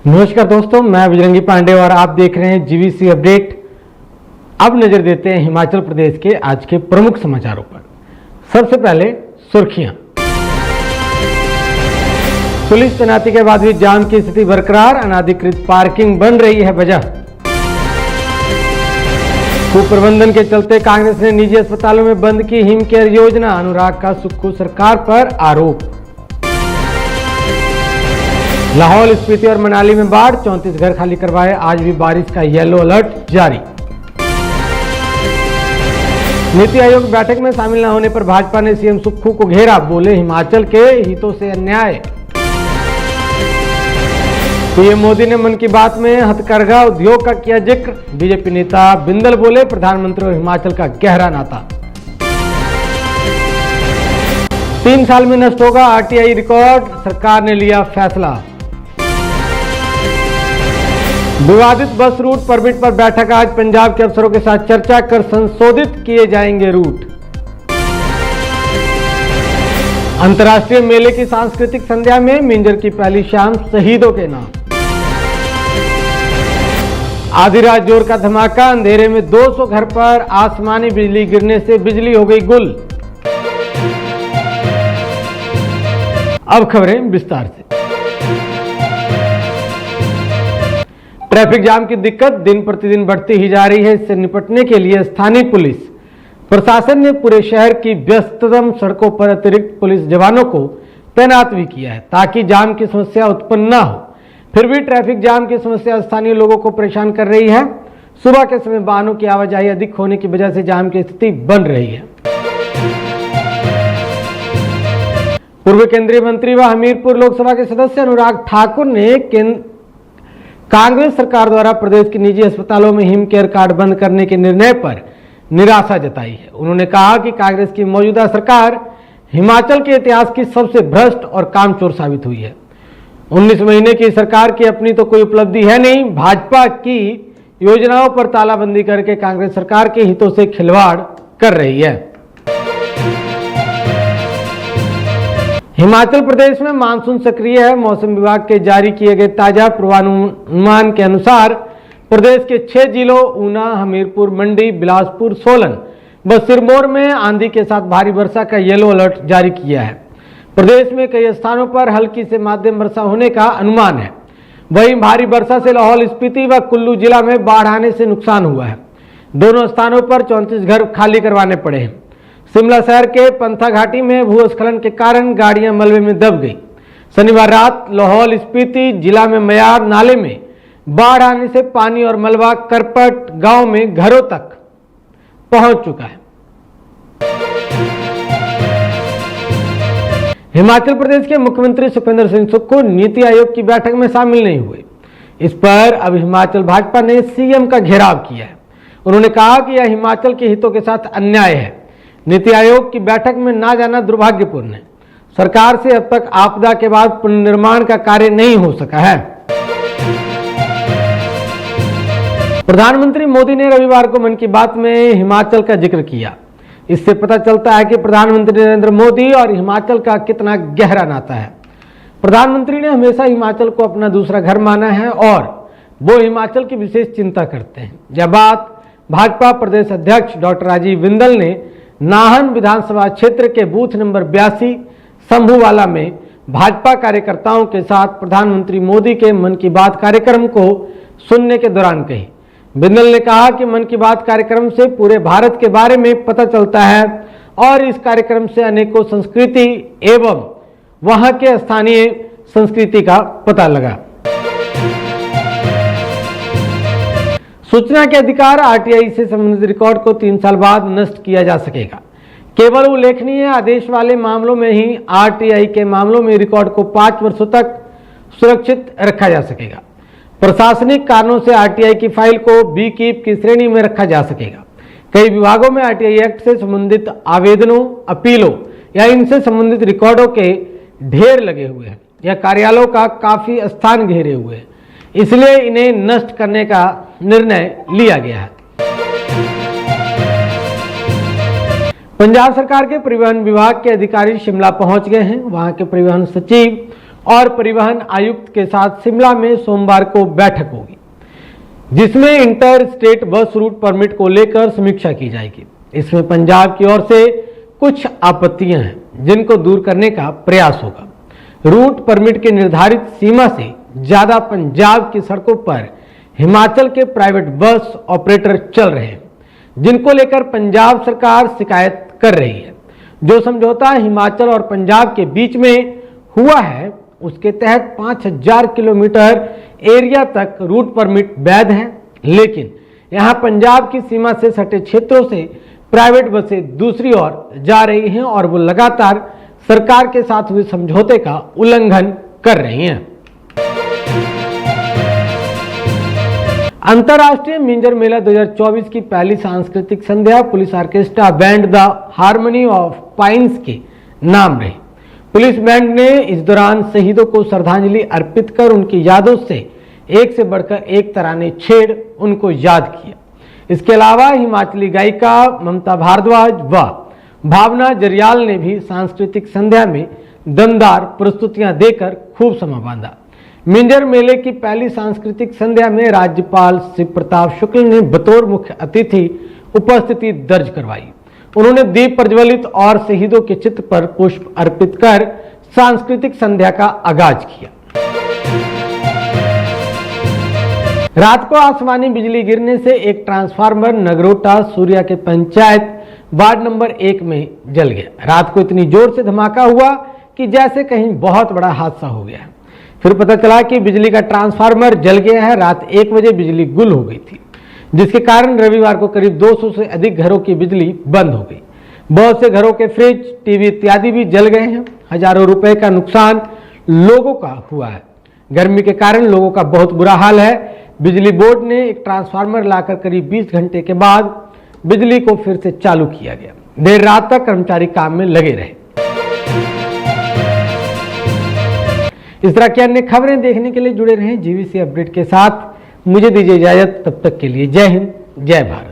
नमस्कार दोस्तों, मैं बजरंगी पांडे और आप देख रहे हैं जीवीसी अपडेट। अब नजर देते हैं हिमाचल प्रदेश के आज के प्रमुख समाचारों पर। सबसे पहले सुर्खियां। पुलिस तैनाती के बाद भी जाम की स्थिति बरकरार, अनाधिकृत पार्किंग बन रही है वजह। कुप्रबंधन के चलते कांग्रेस ने निजी अस्पतालों में बंद की हिम केयर योजना, अनुराग का सुक्खू सरकार पर आरोप। लाहौल स्पीति और मनाली में बाढ़, 34 घर खाली करवाए, आज भी बारिश का येलो अलर्ट जारी। नीति आयोग बैठक में शामिल न होने पर भाजपा ने सीएम सुक्खू को घेरा, बोले हिमाचल के हितों से अन्याय। पीएम मोदी ने मन की बात में हथकरघा उद्योग का किया जिक्र, बीजेपी नेता बिंदल बोले प्रधानमंत्री और हिमाचल का गहरा नाता। 3 साल में नष्ट होगा आरटीआई रिकॉर्ड, सरकार ने लिया फैसला। विवादित बस रूट परमिट पर बैठक आज, पंजाब के अफसरों के साथ चर्चा कर संशोधित किए जाएंगे रूट। अंतर्राष्ट्रीय मेले की सांस्कृतिक संध्या में मिंजर की पहली शाम शहीदों के नाम। आधी रात जोर का धमाका, अंधेरे में 200 घर पर आसमानी बिजली गिरने से बिजली हो गई गुल। अब खबरें विस्तार से। ट्रैफिक जाम की दिक्कत दिन प्रतिदिन बढ़ती ही जा रही है। इससे निपटने के लिए स्थानीय पुलिस प्रशासन ने पूरे शहर की व्यस्ततम सड़कों पर अतिरिक्त पुलिस जवानों को तैनात भी किया है, ताकि जाम की समस्या उत्पन्न न हो। फिर भी ट्रैफिक जाम की समस्या स्थानीय लोगों को परेशान कर रही है। सुबह के समय वाहनों की आवाजाही अधिक होने की वजह से जाम की स्थिति बन रही है। पूर्व केंद्रीय मंत्री व हमीरपुर लोकसभा के सदस्य अनुराग ठाकुर ने कांग्रेस सरकार द्वारा प्रदेश के निजी अस्पतालों में हिम केयर कार्ड बंद करने के निर्णय पर निराशा जताई है। उन्होंने कहा कि कांग्रेस की मौजूदा सरकार हिमाचल के इतिहास की सबसे भ्रष्ट और कामचोर साबित हुई है। 19 महीने की सरकार की अपनी तो कोई उपलब्धि है नहीं, भाजपा की योजनाओं पर तालाबंदी करके कांग्रेस सरकार के हितों से खिलवाड़ कर रही है। हिमाचल प्रदेश में मानसून सक्रिय है। मौसम विभाग के जारी किए गए ताजा पूर्वानुमान के अनुसार प्रदेश के 6 जिलों ऊना, हमीरपुर, मंडी, बिलासपुर, सोलन व सिरमौर में आंधी के साथ भारी वर्षा का येलो अलर्ट जारी किया है। प्रदेश में कई स्थानों पर हल्की से मध्यम वर्षा होने का अनुमान है। वहीं भारी वर्षा से लाहौल स्पीति व कुल्लू जिला में बाढ़ आने से नुकसान हुआ है। दोनों स्थानों पर 34 घर खाली करवाने पड़े हैं। शिमला शहर के पंथा घाटी में भूस्खलन के कारण गाड़ियां मलबे में दब गई। शनिवार रात लाहौल स्पीति जिला में मयार नाले में बाढ़ आने से पानी और मलबा करपट गांव में घरों तक पहुंच चुका है। हिमाचल प्रदेश के मुख्यमंत्री सुखविंदर सिंह सुक्खू नीति आयोग की बैठक में शामिल नहीं हुए। इस पर अब हिमाचल भाजपा ने सीएम का घेराव किया है। उन्होंने कहा कि यह हिमाचल के हितों के साथ अन्याय है। नीति आयोग की बैठक में ना जाना दुर्भाग्यपूर्ण है। सरकार से अब तक आपदा के बाद पुनर्निर्माण का कार्य नहीं हो सका है। प्रधानमंत्री मोदी ने रविवार को मन की बात में हिमाचल का जिक्र किया। इससे पता चलता है कि प्रधानमंत्री नरेंद्र मोदी और हिमाचल का कितना गहरा नाता है। प्रधानमंत्री ने हमेशा हिमाचल को अपना दूसरा घर माना है और वो हिमाचल की विशेष चिंता करते हैं। यह बात भाजपा प्रदेश अध्यक्ष डॉक्टर राजीव बिंदल ने नाहन विधानसभा क्षेत्र के बूथ नंबर 82 शंभूवाला में भाजपा कार्यकर्ताओं के साथ प्रधानमंत्री मोदी के मन की बात कार्यक्रम को सुनने के दौरान कही। बिंदल ने कहा कि मन की बात कार्यक्रम से पूरे भारत के बारे में पता चलता है और इस कार्यक्रम से अनेकों संस्कृति एवं वहां के स्थानीय संस्कृति का पता लगा। सूचना के अधिकार आरटीआई से संबंधित रिकॉर्ड को 3 साल बाद नष्ट किया जा सकेगा। केवल उल्लेखनीय आदेश वाले मामलों में ही आरटीआई के मामलों में रिकॉर्ड को 5 वर्षों तक सुरक्षित रखा जा सकेगा। प्रशासनिक कारणों से आरटीआई की फाइल को बी कीप की श्रेणी में रखा जा सकेगा। कई विभागों में आरटीआई एक्ट से संबंधित आवेदनों, अपीलों या इनसे संबंधित रिकॉर्डों के ढेर लगे हुए हैं या कार्यालयों का काफी स्थान घेरे हुए हैं, इसलिए इन्हें नष्ट करने का निर्णय लिया गया है। पंजाब सरकार के परिवहन विभाग के अधिकारी शिमला पहुंच गए हैं। वहां के परिवहन सचिव और परिवहन आयुक्त के साथ शिमला में सोमवार को बैठक होगी, जिसमें inter state bus route permit को लेकर समीक्षा की जाएगी। इसमें पंजाब की ओर से कुछ आपत्तियां हैं जिनको दूर करने का प्रयास होगा। रूट परमिट के निर्धारित सीमा से ज्यादा पंजाब की सड़कों पर हिमाचल के प्राइवेट बस ऑपरेटर चल रहे हैं, जिनको लेकर पंजाब सरकार शिकायत कर रही है। जो समझौता हिमाचल और पंजाब के बीच में हुआ है, उसके तहत 5000 किलोमीटर एरिया तक रूट परमिट वैध है, लेकिन यहां पंजाब की सीमा से सटे क्षेत्रों से प्राइवेट बसें दूसरी ओर जा रही हैं और वो लगातार सरकार के साथ हुए समझौते का उल्लंघन कर रही हैं। अंतर्राष्ट्रीय मिंजर मेला 2024 की पहली सांस्कृतिक संध्या police orchestra band the harmony of pines के नाम रही। पुलिस बैंड ने इस दौरान शहीदों को श्रद्धांजलि अर्पित कर उनकी यादों से एक से बढ़कर एक तराने छेड़ उनको याद किया। इसके अलावा हिमाचली गायिका ममता भारद्वाज व भावना जरियाल ने भी सांस्कृतिक संध्या में दमदार प्रस्तुतियां देकर खूब समा बांधा। मिंजर मेले की पहली सांस्कृतिक संध्या में राज्यपाल शिव प्रताप शुक्ल ने बतौर मुख्य अतिथि उपस्थिति दर्ज करवाई। उन्होंने दीप प्रज्वलित और शहीदों के चित्र पर पुष्प अर्पित कर सांस्कृतिक संध्या का आगाज किया। रात को आसमानी बिजली गिरने से एक ट्रांसफार्मर नगरोटा सूर्या के पंचायत वार्ड नंबर 1 में जल गया। रात को इतनी जोर से धमाका हुआ कि जैसे कहीं बहुत बड़ा हादसा हो गया। फिर पता चला कि बिजली का ट्रांसफार्मर जल गया है। रात 1 बजे बिजली गुल हो गई थी, जिसके कारण रविवार को करीब 200 से अधिक घरों की बिजली बंद हो गई। बहुत से घरों के फ्रिज, टीवी इत्यादि भी जल गए हैं। हजारों रुपए का नुकसान लोगों का हुआ है। गर्मी के कारण लोगों का बहुत बुरा हाल है। बिजली बोर्ड ने एक ट्रांसफार्मर लाकर करीब 20 घंटे के बाद बिजली को फिर से चालू किया गया। देर रात तक कर्मचारी काम में लगे रहे। इस तरह की अन्य खबरें देखने के लिए जुड़े रहें जीवीसी अपडेट के साथ। मुझे दीजिए इजाजत, तब तक के लिए जय हिंद, जय भारत।